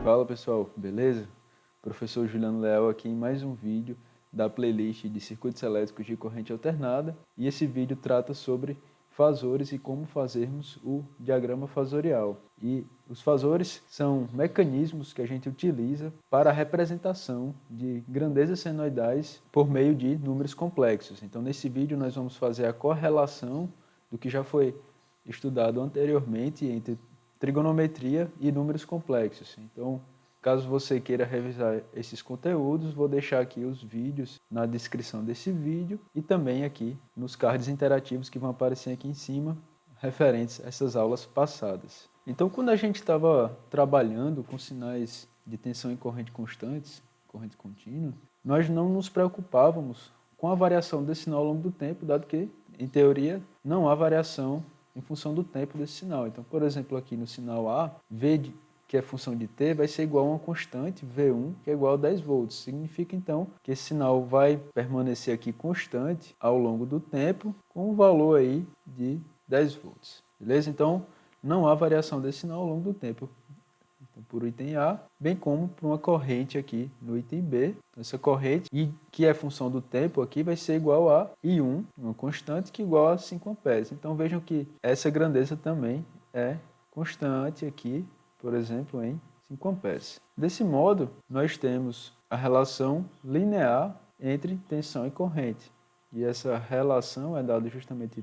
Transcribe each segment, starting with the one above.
Fala pessoal, beleza? Professor Juliano Leal aqui em mais um vídeo da playlist de circuitos elétricos de corrente alternada, e esse vídeo trata sobre fasores e como fazermos o diagrama fasorial. E os fasores são mecanismos que a gente utiliza para a representação de grandezas senoidais por meio de números complexos. Então nesse vídeo nós vamos fazer a correlação do que já foi estudado anteriormente entre trigonometria e números complexos. Então, caso você queira revisar esses conteúdos, vou deixar aqui os vídeos na descrição desse vídeo e também aqui nos cards interativos que vão aparecer aqui em cima, referentes a essas aulas passadas. Então, quando a gente estava trabalhando com sinais de tensão e corrente constantes, corrente contínua, nós não nos preocupávamos com a variação desse sinal ao longo do tempo, dado que, em teoria, não há variação em função do tempo desse sinal. Então, por exemplo, aqui no sinal A, V, que é função de t, vai ser igual a uma constante, V1, que é igual a 10 volts. Significa, então, que esse sinal vai permanecer aqui constante ao longo do tempo, com um valor aí de 10 volts. Beleza? Então, não há variação desse sinal ao longo do tempo. Então, por item A, bem como por uma corrente aqui no item B. Essa corrente, que é função do tempo aqui, vai ser igual a I1, uma constante, que é igual a 5 amperes. Então vejam que essa grandeza também é constante aqui, por exemplo, em 5 amperes. Desse modo, nós temos a relação linear entre tensão e corrente. E essa relação é dada justamente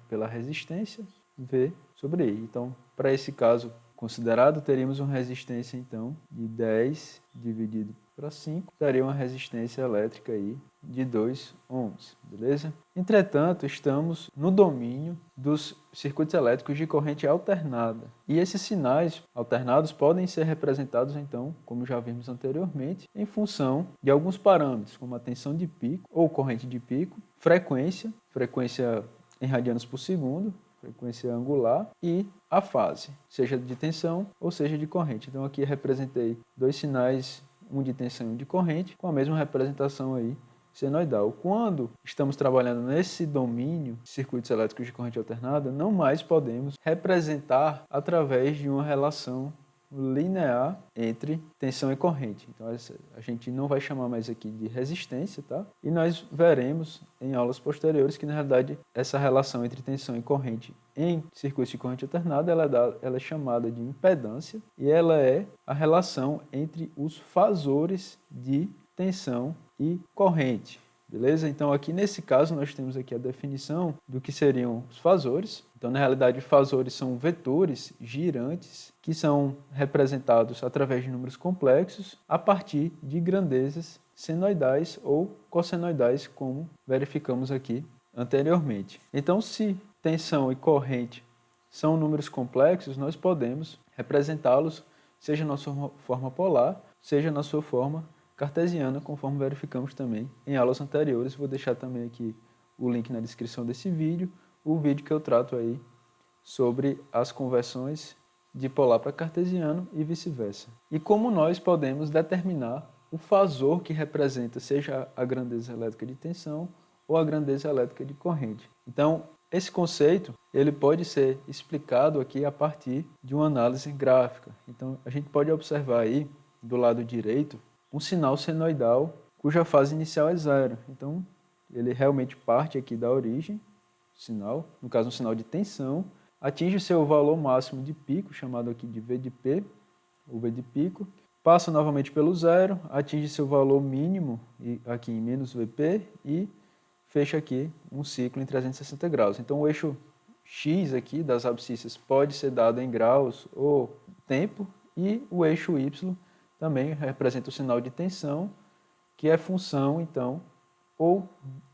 pela resistência V sobre I. Então, para esse caso considerado, teríamos uma resistência, então, de 10 dividido para 5, daria uma resistência elétrica aí de 2 ohms, beleza? Entretanto, estamos no domínio dos circuitos elétricos de corrente alternada. E esses sinais alternados podem ser representados, então, como já vimos anteriormente, em função de alguns parâmetros, como a tensão de pico ou corrente de pico, frequência em radianos por segundo, frequência angular, e a fase, seja de tensão ou seja de corrente. Então aqui representei dois sinais, um de tensão e um de corrente, com a mesma representação aí senoidal. Quando estamos trabalhando nesse domínio de circuitos elétricos de corrente alternada, não mais podemos representar através de uma relação linear entre tensão e corrente. Então a gente não vai chamar mais aqui de resistência, tá? E nós veremos em aulas posteriores que na realidade essa relação entre tensão e corrente em circuitos de corrente alternada ela é chamada de impedância, e ela é a relação entre os fasores de tensão e corrente. Beleza? Então aqui nesse caso nós temos aqui a definição do que seriam os fasores. Então na realidade os fasores são vetores girantes que são representados através de números complexos a partir de grandezas senoidais ou cossenoidais, como verificamos aqui anteriormente. Então se tensão e corrente são números complexos, nós podemos representá-los seja na sua forma polar, seja na sua forma cartesiana, conforme verificamos também em aulas anteriores. Vou deixar também aqui o link na descrição desse vídeo, o vídeo que eu trato aí sobre as conversões de polar para cartesiano e vice-versa. E como nós podemos determinar o fasor que representa seja a grandeza elétrica de tensão ou a grandeza elétrica de corrente. Então, esse conceito ele pode ser explicado aqui a partir de uma análise gráfica. Então, a gente pode observar aí, do lado direito, um sinal senoidal cuja fase inicial é zero. Então, ele realmente parte aqui da origem, sinal, no caso um sinal de tensão, atinge o seu valor máximo de pico, chamado aqui de V de P, ou V de pico, passa novamente pelo zero, atinge seu valor mínimo, aqui em menos Vp, e fecha aqui um ciclo em 360 graus. Então, o eixo X aqui das abscissas pode ser dado em graus ou tempo, e o eixo Y também representa o sinal de tensão, que é função, então, ou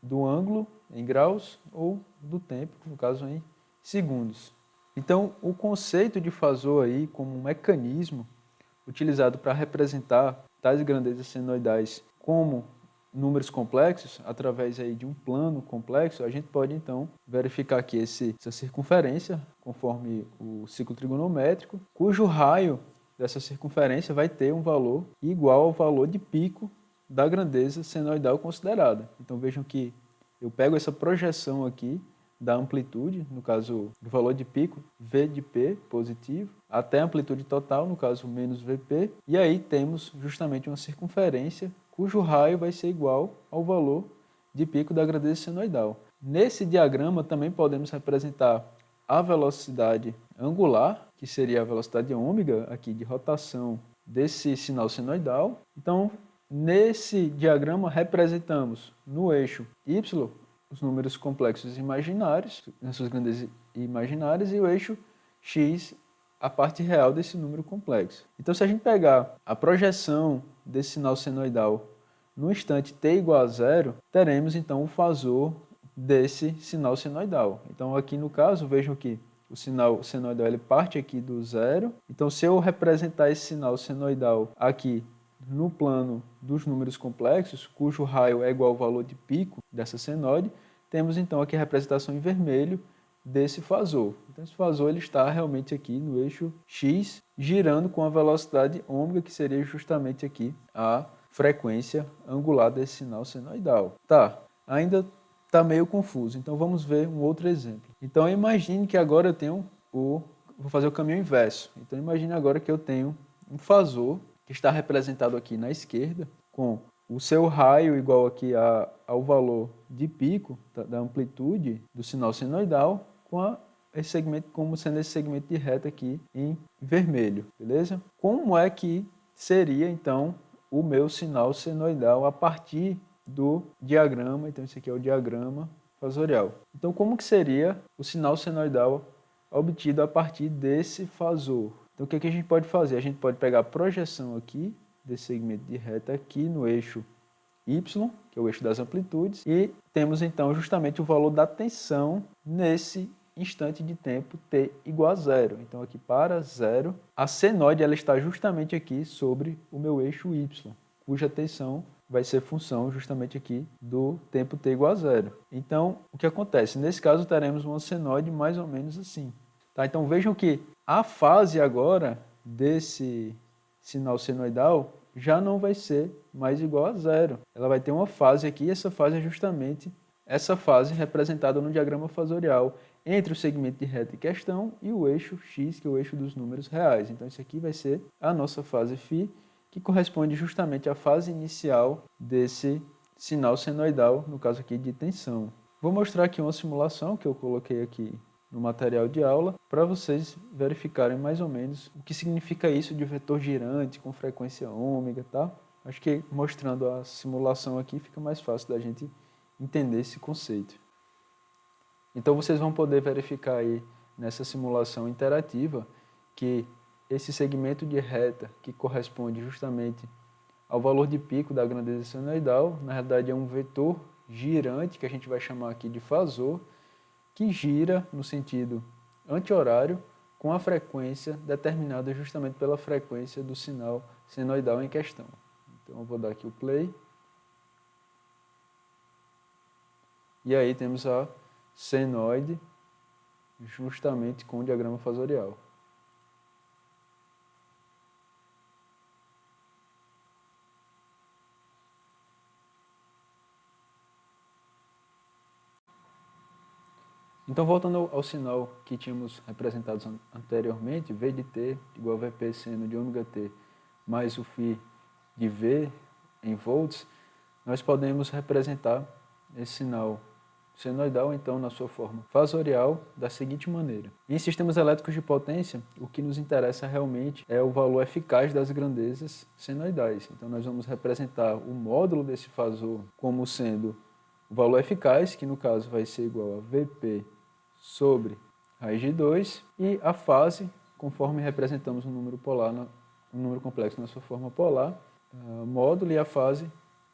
do ângulo em graus ou do tempo, no caso em segundos. Então, o conceito de fasor aí como um mecanismo utilizado para representar tais grandezas senoidais como números complexos, através aí de um plano complexo, a gente pode então verificar aqui essa circunferência, conforme o ciclo trigonométrico, cujo raio dessa circunferência vai ter um valor igual ao valor de pico da grandeza senoidal considerada. Então vejam que eu pego essa projeção aqui da amplitude, no caso, do valor de pico, V de P positivo, até a amplitude total, no caso, menos VP, e aí temos justamente uma circunferência cujo raio vai ser igual ao valor de pico da grandeza senoidal. Nesse diagrama também podemos representar a velocidade angular, que seria a velocidade ômega aqui de rotação desse sinal senoidal. Então, nesse diagrama representamos no eixo Y os números complexos imaginários, nas suas grandezas imaginárias, e o eixo X, a parte real desse número complexo. Então, se a gente pegar a projeção desse sinal senoidal no instante t igual a zero, teremos então o fasor desse sinal senoidal. Então, aqui no caso, vejam que o sinal senoidal ele parte aqui do zero. Então, se eu representar esse sinal senoidal aqui no plano dos números complexos, cujo raio é igual ao valor de pico dessa senoide, temos então aqui a representação em vermelho desse fasor. Então, esse fasor ele está realmente aqui no eixo X, girando com a velocidade ômega, que seria justamente aqui a frequência angular desse sinal senoidal. Tá, ainda está meio confuso, então vamos ver um outro exemplo. Então, imagine que agora eu tenho vou fazer o caminho inverso. Então, imagine agora que eu tenho um fasor que está representado aqui na esquerda, com o seu raio igual aqui ao valor de pico da amplitude do sinal senoidal, com esse segmento, como sendo esse segmento de reta aqui em vermelho, beleza? Como é que seria, então, o meu sinal senoidal a partir do diagrama? Então, esse aqui é o diagrama fasorial. Então, como que seria o sinal senoidal obtido a partir desse fasor? Então, o que a gente pode fazer? A gente pode pegar a projeção aqui, desse segmento de reta aqui no eixo Y, que é o eixo das amplitudes, e temos então justamente o valor da tensão nesse instante de tempo t igual a zero. Então, aqui para zero, a senoide ela está justamente aqui sobre o meu eixo Y, cuja tensão vai ser função justamente aqui do tempo t igual a zero. Então, o que acontece? Nesse caso, teremos uma senoide mais ou menos assim. Tá? Então, vejam que a fase agora desse sinal senoidal já não vai ser mais igual a zero. Ela vai ter uma fase aqui, e essa fase é justamente essa fase representada no diagrama fasorial entre o segmento de reta em questão e o eixo X, que é o eixo dos números reais. Então, isso aqui vai ser a nossa fase φ, que corresponde justamente à fase inicial desse sinal senoidal, no caso aqui de tensão. Vou mostrar aqui uma simulação que eu coloquei aqui no material de aula, para vocês verificarem mais ou menos o que significa isso de vetor girante com frequência ômega, tá? Acho que mostrando a simulação aqui fica mais fácil da gente entender esse conceito. Então vocês vão poder verificar aí nessa simulação interativa que esse segmento de reta que corresponde justamente ao valor de pico da grandeza senoidal, na realidade é um vetor girante que a gente vai chamar aqui de fasor, que gira no sentido anti-horário com a frequência determinada justamente pela frequência do sinal senoidal em questão. Então eu vou dar aqui o play. E aí temos a senoide justamente com o diagrama fasorial. Então, voltando ao sinal que tínhamos representado anteriormente, V de t igual a Vp seno de ômega t mais o φ de V em volts, nós podemos representar esse sinal senoidal, então, na sua forma fasorial, da seguinte maneira. Em sistemas elétricos de potência, o que nos interessa realmente é o valor eficaz das grandezas senoidais. Então, nós vamos representar o módulo desse fasor como sendo o valor eficaz, que no caso vai ser igual a Vp sobre raiz de 2, e a fase, conforme representamos um número polar, um número complexo na sua forma polar, módulo e a fase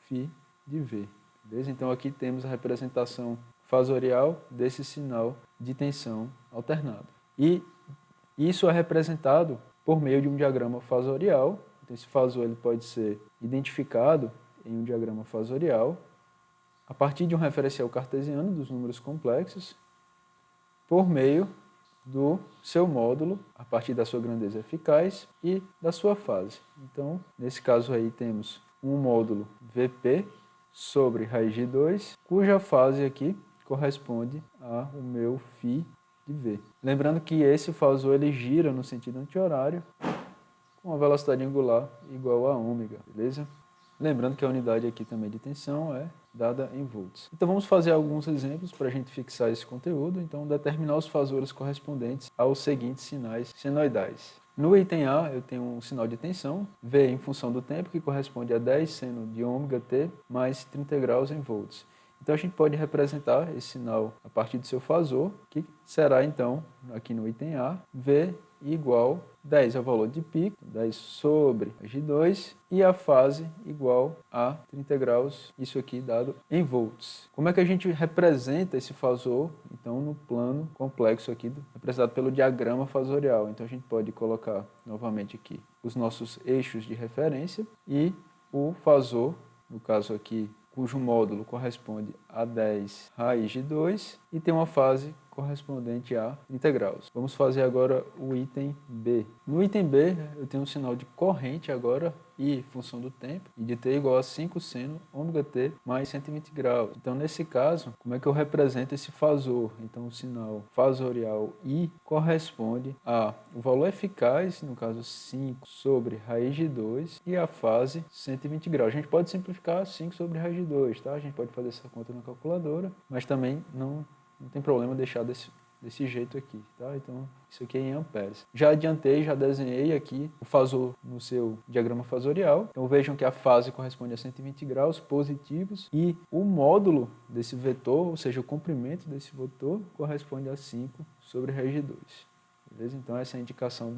φ de V. Beleza? Então aqui temos a representação fasorial desse sinal de tensão alternado. E isso é representado por meio de um diagrama fasorial. Então esse fasor ele pode ser identificado em um diagrama fasorial a partir de um referencial cartesiano dos números complexos, por meio do seu módulo, a partir da sua grandeza eficaz e da sua fase. Então, nesse caso aí temos um módulo Vp sobre raiz de 2, cuja fase aqui corresponde a o meu φ de V. Lembrando que esse fasor ele gira no sentido anti-horário com a velocidade angular igual a ômega, beleza? Lembrando que a unidade aqui também de tensão é dada em volts. Então vamos fazer alguns exemplos para a gente fixar esse conteúdo. Então determinar os fasores correspondentes aos seguintes sinais senoidais. No item A eu tenho um sinal de tensão, V em função do tempo, que corresponde a 10 seno de ômega t mais 30 graus em volts. Então a gente pode representar esse sinal a partir do seu fasor, que será então, aqui no item A, V igual 10 é o valor de pico, 10 sobre G2, e a fase igual a 30 graus, isso aqui dado em volts. Como é que a gente representa esse fasor, então, no plano complexo aqui, representado pelo diagrama fasorial? Então a gente pode colocar novamente aqui os nossos eixos de referência e o fasor, no caso aqui, cujo módulo corresponde a 10 raiz de 2 e tem uma fase correspondente a 30 graus. Vamos fazer agora o item B. No item B, eu tenho um sinal de corrente agora, I, função do tempo, e de t igual a 5 seno ômega t mais 120 graus. Então, nesse caso, como é que eu represento esse fasor? Então, o sinal fasorial I corresponde a o valor eficaz, no caso 5 sobre raiz de 2, e a fase 120 graus. A gente pode simplificar 5 sobre raiz de 2, tá? A gente pode fazer essa conta na calculadora, mas também não tem problema deixar desse jeito aqui, tá? Então, isso aqui é em amperes. Já adiantei, já desenhei aqui o fasor no seu diagrama fasorial. Então, vejam que a fase corresponde a 120 graus positivos e o módulo desse vetor, ou seja, o comprimento desse vetor, corresponde a 5 sobre raiz de 2. Beleza? Então, essa é a indicação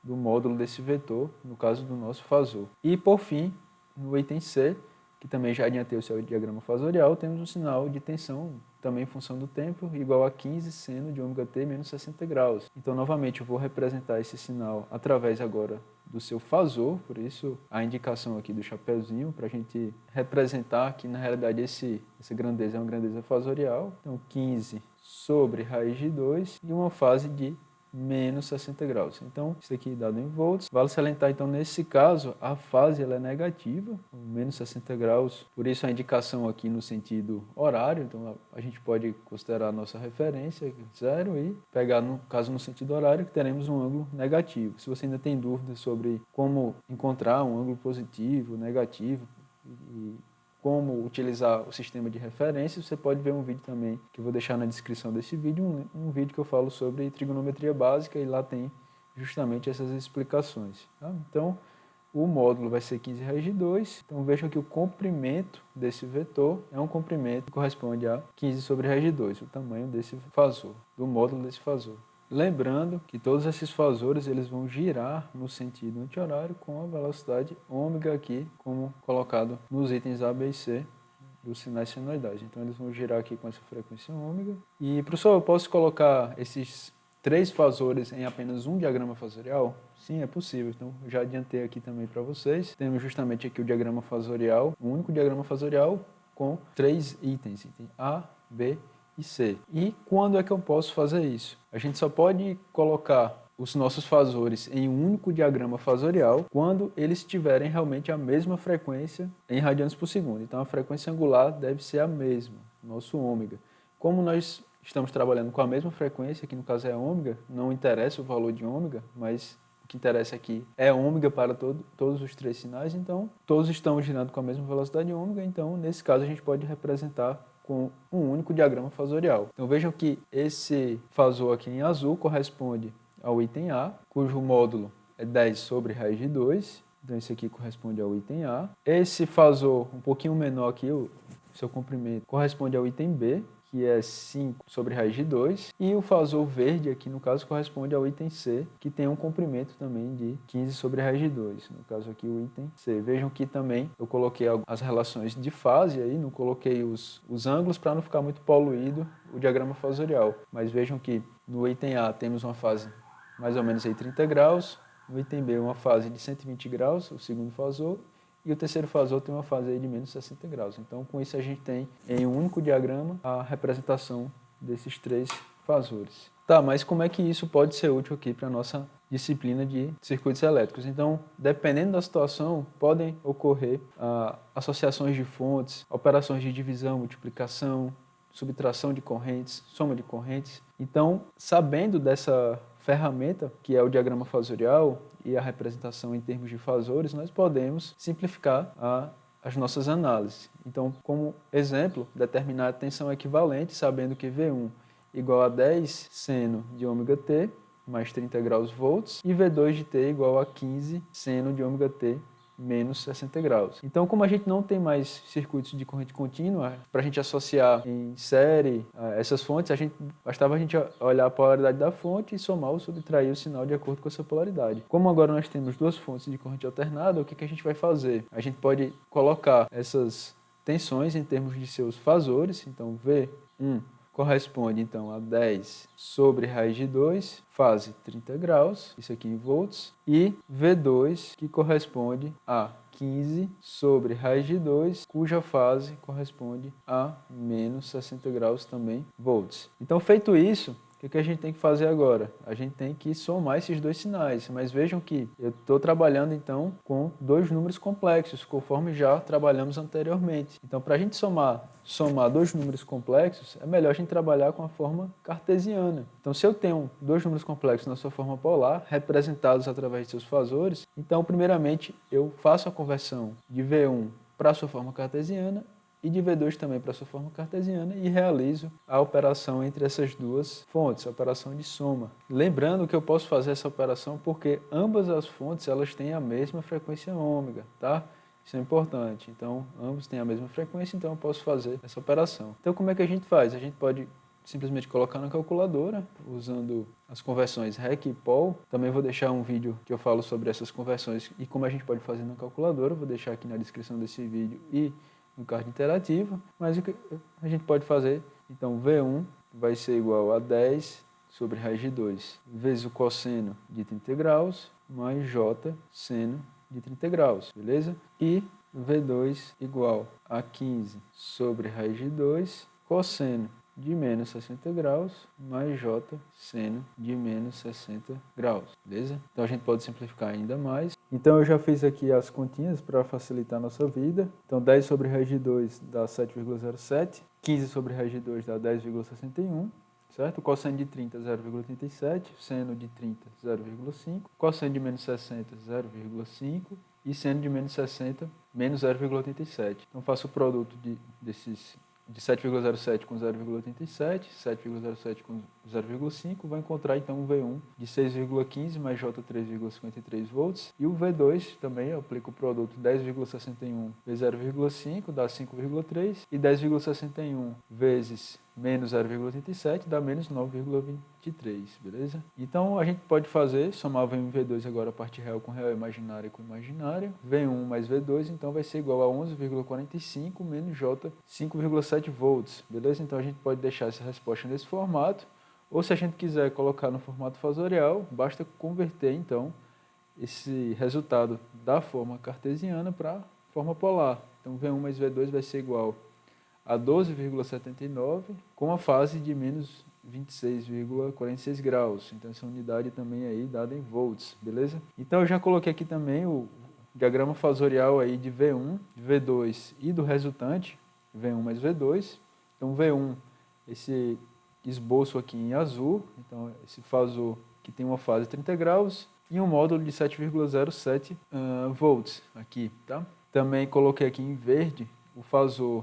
do módulo desse vetor, no caso do nosso fasor. E, por fim, no item C, que também já adiantei o seu diagrama fasorial, temos um sinal de tensão, também em função do tempo, igual a 15 seno de ômega t menos 60 graus. Então, novamente, eu vou representar esse sinal através agora do seu fasor, por isso a indicação aqui do chapeuzinho, para a gente representar que, na realidade, essa grandeza é uma grandeza fasorial. Então, 15 sobre raiz de 2 e uma fase de menos 60 graus. Então, isso aqui dado em volts. Vale salientar, então, nesse caso, a fase ela é negativa, menos 60 graus. Por isso, a indicação aqui no sentido horário. Então, a gente pode considerar a nossa referência, 0, e pegar, no caso, no sentido horário, que teremos um ângulo negativo. Se você ainda tem dúvidas sobre como encontrar um ângulo positivo, negativo, e como utilizar o sistema de referência, você pode ver um vídeo também, que eu vou deixar na descrição desse vídeo, um vídeo que eu falo sobre trigonometria básica, e lá tem justamente essas explicações. Tá? Então, o módulo vai ser 15 raiz de 2. Então, vejam que o comprimento desse vetor é um comprimento que corresponde a 15 sobre raiz de 2, o tamanho desse fasor, do módulo desse fasor. Lembrando que todos esses fasores eles vão girar no sentido anti-horário com a velocidade ômega aqui, como colocado nos itens A, B e C dos sinais senoidais. Então, eles vão girar aqui com essa frequência ômega. E, professor, eu posso colocar esses 3 fasores em apenas um diagrama fasorial? Sim, é possível. Então, já adiantei aqui também para vocês. Temos justamente aqui o diagrama fasorial, um único diagrama fasorial com 3 itens, item A, B e C. E quando é que eu posso fazer isso? A gente só pode colocar os nossos fasores em um único diagrama fasorial quando eles tiverem realmente a mesma frequência em radianos por segundo. Então, a frequência angular deve ser a mesma, nosso ômega. Como nós estamos trabalhando com a mesma frequência, que no caso é ômega, não interessa o valor de ômega, mas o que interessa aqui é ômega para todos os 3 sinais, então todos estão girando com a mesma velocidade ômega, então nesse caso a gente pode representar com um único diagrama fasorial. Então vejam que esse fasor aqui em azul corresponde ao item A, cujo módulo é 10 sobre raiz de 2, então esse aqui corresponde ao item A. Esse fasor um pouquinho menor aqui, o seu comprimento, corresponde ao item B, que é 5 sobre raiz de 2, e o fasor verde aqui, no caso, corresponde ao item C, que tem um comprimento também de 15 sobre raiz de 2, no caso aqui o item C. Vejam que também eu coloquei as relações de fase aí, não coloquei os ângulos para não ficar muito poluído o diagrama fasorial, mas vejam que no item A temos uma fase mais ou menos aí 30 graus, no item B uma fase de 120 graus, o segundo fasor, e o terceiro fasor tem uma fase aí de menos 60 graus. Então, com isso, a gente tem em um único diagrama a representação desses 3 fasores. Tá, mas como é que isso pode ser útil aqui para a nossa disciplina de circuitos elétricos? Então, dependendo da situação, podem ocorrer associações de fontes, operações de divisão, multiplicação, subtração de correntes, soma de correntes. Então, sabendo dessa ferramenta, que é o diagrama fasorial e a representação em termos de fasores, nós podemos simplificar as nossas análises. Então, como exemplo, determinar a tensão equivalente, sabendo que V1 igual a 10 seno de ômega T, mais 30 graus volts, e V2 de T igual a 15 seno de ômega T, menos 60 graus. Então, como a gente não tem mais circuitos de corrente contínua, para a gente associar em série essas fontes, bastava a gente olhar a polaridade da fonte e somar ou subtrair o sinal de acordo com essa polaridade. Como agora nós temos duas fontes de corrente alternada, o que a gente vai fazer? A gente pode colocar essas tensões em termos de seus fasores, então V1 corresponde então a 10 sobre raiz de 2, fase 30 graus, isso aqui em volts, e V2 que corresponde a 15 sobre raiz de 2, cuja fase corresponde a menos 60 graus também volts. Então, feito isso, o que a gente tem que fazer agora? A gente tem que somar esses dois sinais, mas vejam que eu estou trabalhando então com dois números complexos, conforme já trabalhamos anteriormente. Então, para a gente somar dois números complexos, é melhor a gente trabalhar com a forma cartesiana. Então, se eu tenho dois números complexos na sua forma polar, representados através de seus fasores, então, primeiramente, eu faço a conversão de V1 para a sua forma cartesiana e de V2 também para a sua forma cartesiana e realizo a operação entre essas duas fontes, a operação de soma. Lembrando que eu posso fazer essa operação porque ambas as fontes elas têm a mesma frequência ômega, tá? Isso é importante. Então, ambos têm a mesma frequência, então eu posso fazer essa operação. Então, como é que a gente faz? A gente pode simplesmente colocar na calculadora, usando as conversões REC e POL. Também vou deixar um vídeo que eu falo sobre essas conversões e como a gente pode fazer na calculadora. Vou deixar aqui na descrição desse vídeo e no card interativo, mas o que a gente pode fazer, então V1 vai ser igual a 10 sobre raiz de 2 vezes o cosseno de 30 graus mais J seno de 30 graus, beleza? E V2 igual a 15 sobre raiz de 2 cosseno de menos 60 graus mais J seno de menos 60 graus, beleza? Então a gente pode simplificar ainda mais. Então eu já fiz aqui as continhas para facilitar a nossa vida. Então 10 sobre raiz de 2 dá 7,07, 15 sobre raiz de 2 dá 10,61, certo? Cosseno de 30, 0,87, seno de 30, 0,5, cosseno de menos 60, 0,5 e seno de menos 60, menos 0,87. Então faço o produto desses de 7,07 com 0,87, 7,07 com 0,5, vai encontrar então um V1 de 6,15 mais J 3,53 volts. E o V2 também, eu aplico o produto 10,61 vezes 0,5 dá 5,3 e 10,61 vezes menos 0,87 dá menos 9,23, beleza? Então a gente pode fazer, somar V1 e V2 agora a parte real com real, imaginária com imaginária. V1 mais V2 então vai ser igual a 11,45 menos J 5,7 volts, beleza? Então a gente pode deixar essa resposta nesse formato, ou se a gente quiser colocar no formato fasorial, basta converter então esse resultado da forma cartesiana para a forma polar. Então V1 mais V2 vai ser igual a 12,79 com a fase de menos 26,46 graus. Então essa unidade também aí dada em volts, beleza? Então eu já coloquei aqui também o diagrama fasorial aí de V1, V2 e do resultante, V1 mais V2. Então V1, esse esboço aqui em azul, então esse fasor que tem uma fase de 30 graus e um módulo de 7,07 volts aqui, tá? Também coloquei aqui em verde o fasor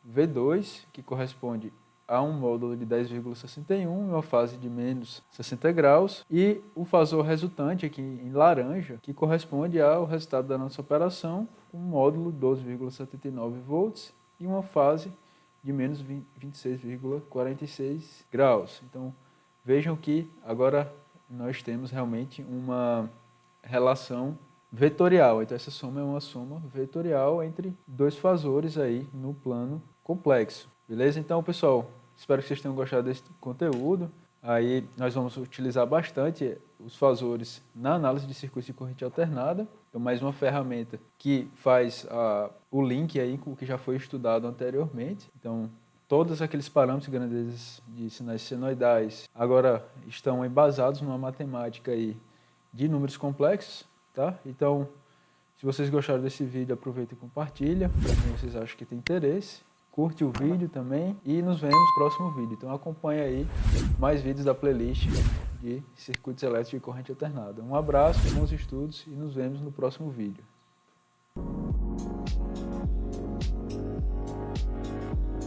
V2, que corresponde a um módulo de 10,61 e uma fase de menos 60 graus, e o fasor resultante aqui em laranja, que corresponde ao resultado da nossa operação, um módulo 12,79 volts e uma fase de menos 26,46 graus. Então, vejam que agora nós temos realmente uma relação vetorial. Então, essa soma é uma soma vetorial entre dois fasores aí no plano complexo. Beleza? Então, pessoal, espero que vocês tenham gostado desse conteúdo. Aí nós vamos utilizar bastante os fasores na análise de circuitos de corrente alternada. Então, mais uma ferramenta que faz o link aí com o que já foi estudado anteriormente. Então, todos aqueles parâmetros e grandezas de sinais senoidais agora estão embasados numa matemática aí de números complexos, tá? Então, se vocês gostaram desse vídeo, aproveitem e compartilhem para quem vocês acham que tem interesse. curte o vídeo também e nos vemos no próximo vídeo. Então acompanha aí mais vídeos da playlist de circuitos elétricos de corrente alternada. Um abraço, bons estudos e nos vemos no próximo vídeo.